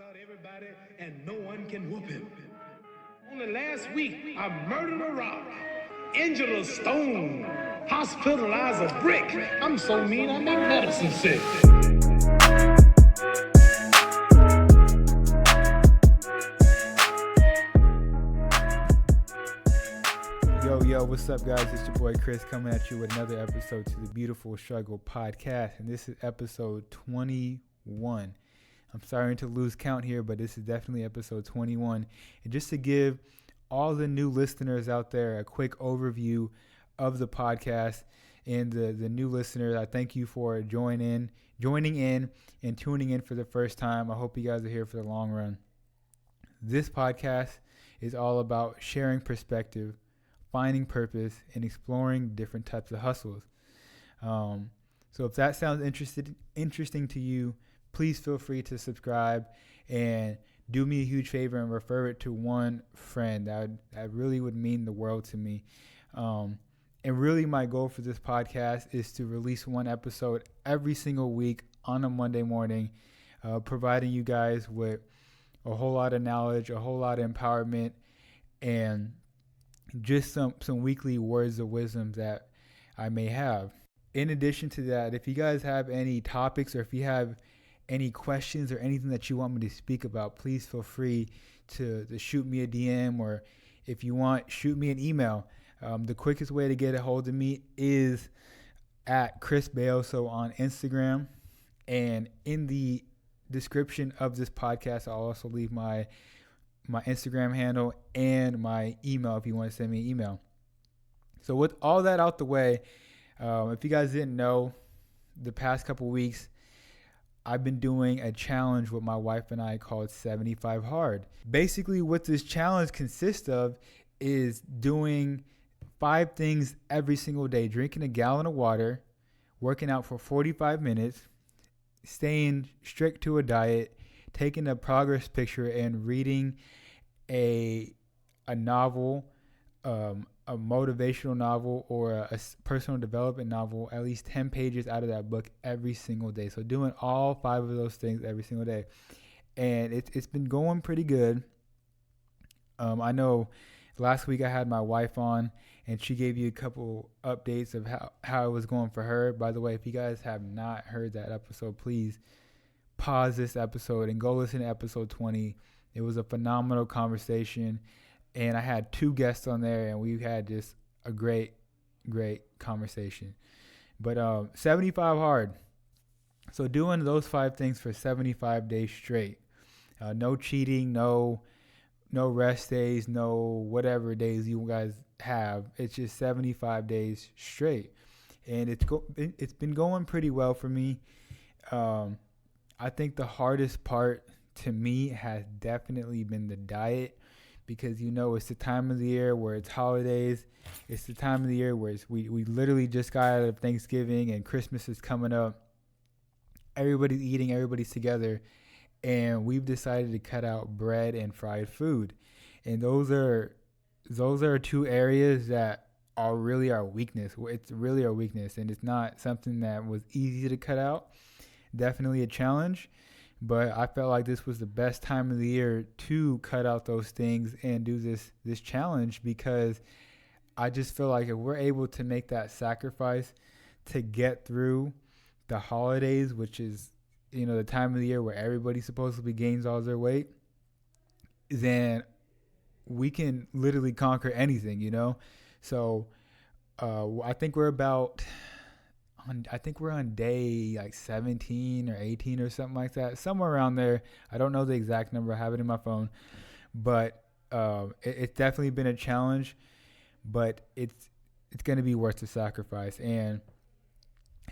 out everybody and no one can whoop him. Only last week, I murdered a rock, injured a stone, hospitalized a brick. I'm so mean, I make medicine sick. Yo, what's up, guys? It's your boy Chris coming at you with another episode to the Beautiful Struggle podcast, and this is episode 21. I'm starting to lose count here, but this is definitely episode 21. And just to give all the new listeners out there a quick overview of the podcast, and the new listeners, I thank you for joining in and tuning in for the first time. I hope you guys are here for the long run. This podcast is all about sharing perspective, finding purpose, and exploring different types of hustles. So if that sounds interesting to you, please feel free to subscribe and do me a huge favor and refer it to one friend. That really would mean the world to me. And really my goal for this podcast is to release one episode every single week on a Monday morning, providing you guys with a whole lot of knowledge, a whole lot of empowerment, and just some weekly words of wisdom that I may have. In addition to that, if you guys have any topics or if you have any questions or anything that you want me to speak about, please feel free to shoot me a DM, or if you want, shoot me an email. The quickest way to get a hold of me is at Chris Bayoso on Instagram. And in the description of this podcast, I'll also leave my Instagram handle and my email if you want to send me an email. So with all that out the way, if you guys didn't know, the past couple weeks, I've been doing a challenge with my wife and I called 75 Hard. Basically, what this challenge consists of is doing 5 things every single day: drinking a gallon of water, working out for 45 minutes, staying strict to a diet, taking a progress picture, and reading a novel, a motivational novel or a personal development novel, at least 10 pages out of that book every single day. So doing all 5 of those things every single day. And it's been going pretty good. I know last week I had my wife on and she gave you a couple updates of how it was going for her. By the way, if you guys have not heard that episode, please pause this episode and go listen to episode 20. It was a phenomenal conversation, and I had 2 guests on there, and we had just a great conversation. But 75 Hard. So doing those 5 things for 75 days straight. No cheating, no rest days, no whatever days you guys have. It's just 75 days straight, and it's been going pretty well for me. I think the hardest part to me has definitely been the diet, because it's the time of the year where it's holidays. It's the time of the year where we literally just got out of Thanksgiving and Christmas is coming up. Everybody's eating, everybody's together, and we've decided to cut out bread and fried food. And those are 2 areas that are really our weakness. It's really our weakness, and it's not something that was easy to cut out. Definitely a challenge, but I felt like this was the best time of the year to cut out those things and do this challenge, because I just feel like if we're able to make that sacrifice to get through the holidays, which is the time of the year where everybody supposedly gains all their weight, then we can literally conquer anything. So I think we're on day like 17 or 18 or something like that, somewhere around there. I don't know the exact number. I have it in my phone, but it's definitely been a challenge, but it's going to be worth the sacrifice. And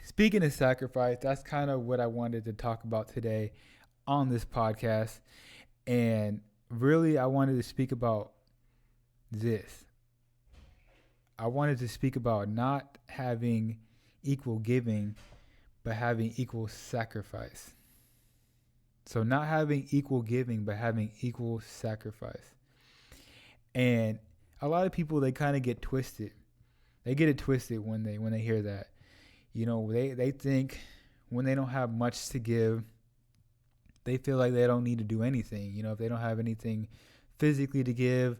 speaking of sacrifice, that's kind of what I wanted to talk about today on this podcast. And really, I wanted to speak about this. I wanted to speak about not having equal giving, but having equal sacrifice. So not having equal giving, but having equal sacrifice. And a lot of people, they kind of get twisted. They get it twisted when they hear that. They think when they don't have much to give, they feel like they don't need to do anything. If they don't have anything physically to give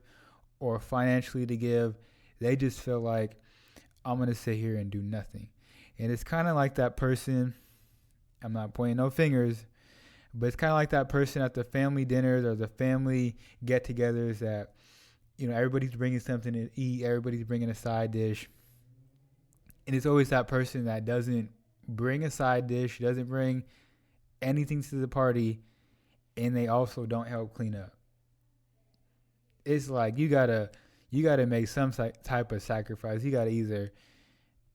or financially to give, they just feel like, I'm going to sit here and do nothing. And it's kind of like that person, I'm not pointing no fingers, but it's kind of like that person at the family dinners or the family get-togethers that, everybody's bringing something to eat, everybody's bringing a side dish. And it's always that person that doesn't bring a side dish, doesn't bring anything to the party, and they also don't help clean up. It's like you gotta make some type of sacrifice. You gotta either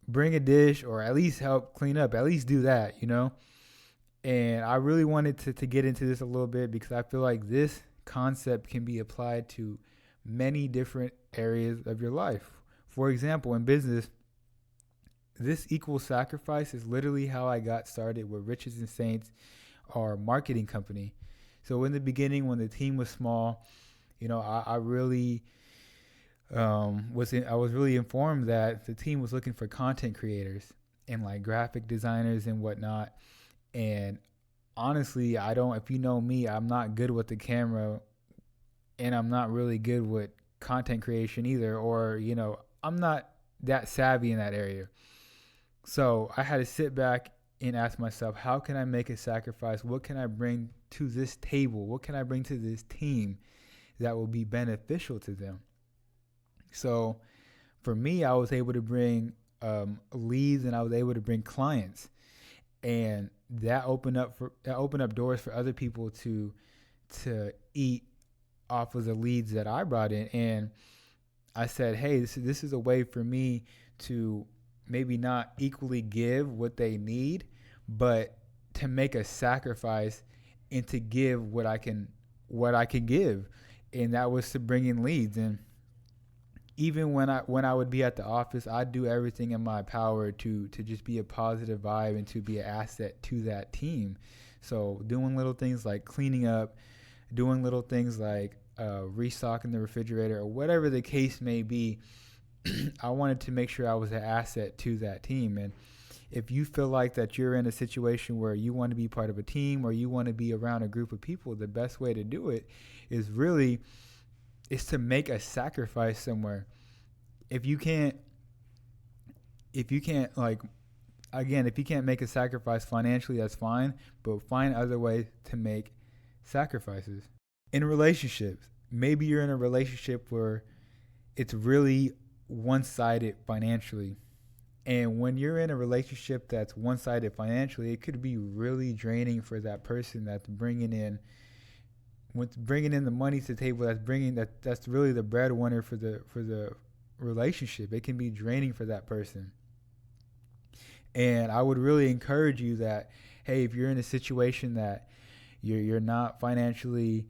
bring a dish or at least help clean up. At least do that, And I really wanted to get into this a little bit because I feel like this concept can be applied to many different areas of your life. For example, in business, this equal sacrifice is literally how I got started with Riches and Saints, our marketing company. So in the beginning, when the team was small, I really was really informed that the team was looking for content creators and like graphic designers and whatnot. And honestly, if you know me, I'm not good with the camera, and I'm not really good with content creation either, or, I'm not that savvy in that area. So I had to sit back and ask myself, how can I make a sacrifice? What can I bring to this table? What can I bring to this team that will be beneficial to them? So for me, I was able to bring leads, and I was able to bring clients, and that opened up doors for other people to eat off of the leads that I brought in. And I said, hey, this is a way for me to maybe not equally give what they need, but to make a sacrifice and to give what I can give. And that was to bring in leads. And even when I would be at the office, I'd do everything in my power to just be a positive vibe and to be an asset to that team. So doing little things like cleaning up, doing little things like restocking the refrigerator, or whatever the case may be, I wanted to make sure I was an asset to that team. And if you feel like that you're in a situation where you want to be part of a team or you want to be around a group of people, the best way to do it is to make a sacrifice somewhere. If you can't make a sacrifice financially, that's fine, but find other ways to make sacrifices. In relationships, maybe you're in a relationship where it's really one-sided financially. And when you're in a relationship that's one-sided financially, it could be really draining for that person that's bringing in the money to the table, that's really the breadwinner for the relationship. It can be draining for that person. And I would really encourage you that, hey, if you're in a situation that you're not financially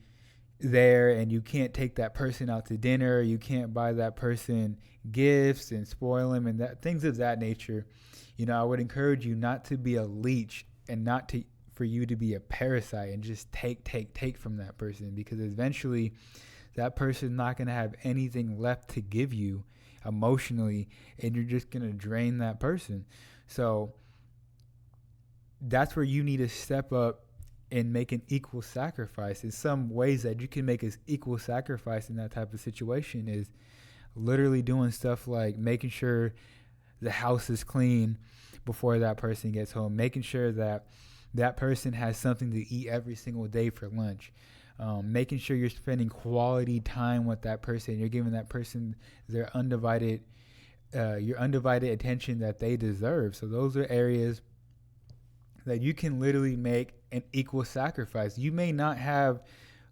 there and you can't take that person out to dinner, you can't buy that person gifts and spoil them and things of that nature, I would encourage you not to be a leech and for you to be a parasite and just take from that person, because eventually that person's not going to have anything left to give you emotionally, and you're just going to drain that person. So that's where you need to step up and make an equal sacrifice. In some ways that you can make an equal sacrifice in that type of situation is literally doing stuff like making sure the house is clean before that person gets home, making sure that person has something to eat every single day for lunch, making sure you're spending quality time with that person. You're giving that person their undivided attention that they deserve. So those are areas that you can literally make an equal sacrifice. You may not have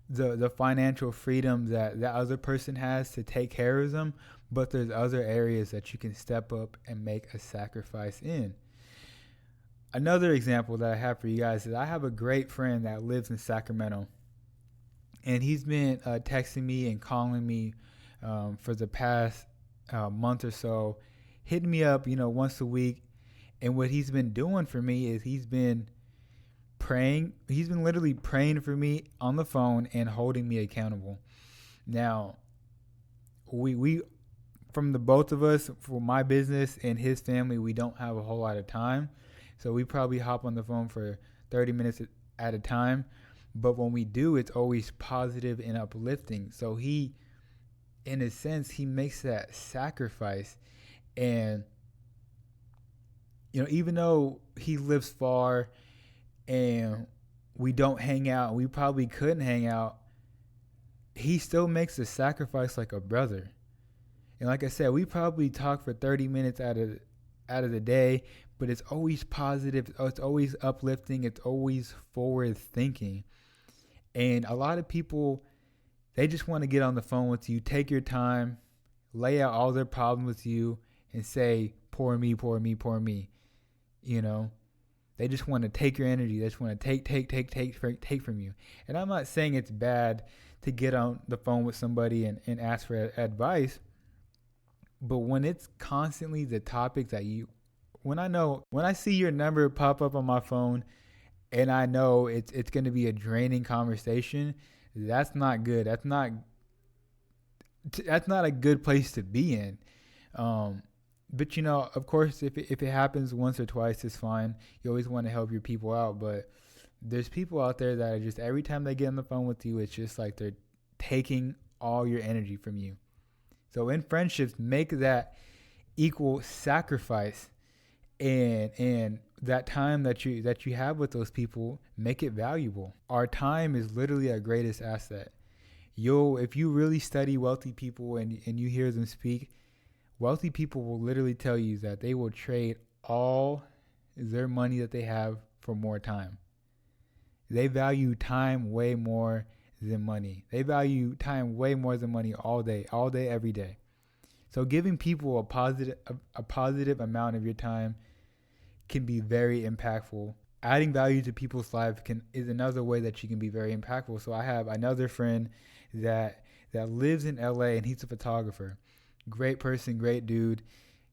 the financial freedom that other person has to take care of them, but there's other areas that you can step up and make a sacrifice in. Another example that I have for you guys is I have a great friend that lives in Sacramento, and he's been texting me and calling me for the past month or so, hitting me up, once a week. And what he's been doing for me is he's been praying. He's been literally praying for me on the phone and holding me accountable. Now, we from the both of us, for my business and his family, we don't have a whole lot of time. So we probably hop on the phone for 30 minutes at a time. But when we do, it's always positive and uplifting. So he, in a sense, he makes that sacrifice. And, even though he lives far and we don't hang out, we probably couldn't hang out, he still makes a sacrifice like a brother. And like I said, we probably talk for 30 minutes out of the day, but it's always positive. It's always uplifting. It's always forward thinking. And a lot of people, they just want to get on the phone with you, take your time, lay out all their problems with you, and say, poor me, poor me, poor me. They just want to take your energy. They just want to take from you. And I'm not saying it's bad to get on the phone with somebody and ask for advice. But when it's constantly the topic that when I see your number pop up on my phone and I know it's going to be a draining conversation, that's not good. That's not a good place to be in. But of course, if it happens once or twice, it's fine. You always want to help your people out, but there's people out there that are just, every time they get on the phone with you, it's just like they're taking all your energy from you. So in friendships, make that equal sacrifice, and that time that you have with those people, make it valuable. Our time is literally our greatest asset. If you really study wealthy people and you hear them speak, wealthy people will literally tell you that they will trade all their money that they have for more time. They value time way more than money. They value time way more than money all day, every day. So giving people a positive amount of your time can be very impactful. Adding value to people's lives is another way that you can be very impactful. So I have another friend that lives in LA, and he's a photographer. Great person, great dude.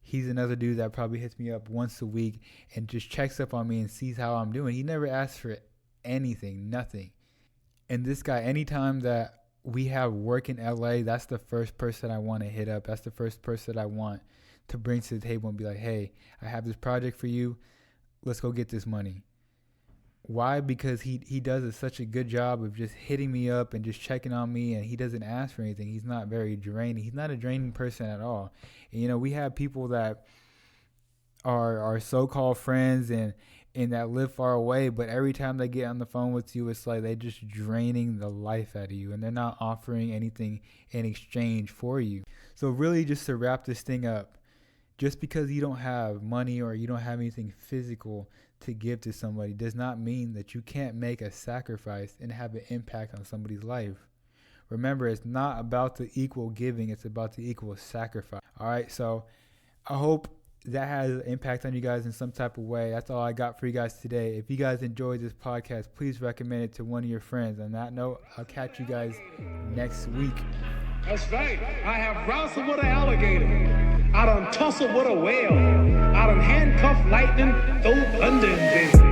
He's another dude that probably hits me up once a week and just checks up on me and sees how I'm doing. He never asks for anything, nothing. And this guy, anytime that we have work in LA, that's the first person I want to hit up. That's the first person I want to bring to the table and be like, hey, I have this project for you. Let's go get this money. Why? Because he does such a good job of just hitting me up and just checking on me, and he doesn't ask for anything. He's not very draining. He's not a draining person at all. And, we have people that are so-called friends and that live far away, but every time they get on the phone with you, it's like they're just draining the life out of you, and they're not offering anything in exchange for you. So really, just to wrap this thing up, just because you don't have money or you don't have anything physical to give to somebody does not mean that you can't make a sacrifice and have an impact on somebody's life. Remember, it's not about the equal giving, it's about the equal sacrifice. All right, so I hope that has an impact on you guys in some type of way. That's all I got for you guys today. If you guys enjoyed this podcast, please recommend it to one of your friends. On that note, I'll catch you guys next week. That's right. I have wrestled with an alligator. I done tussled with a whale. I done handcuffed lightning, throw thunder in bed.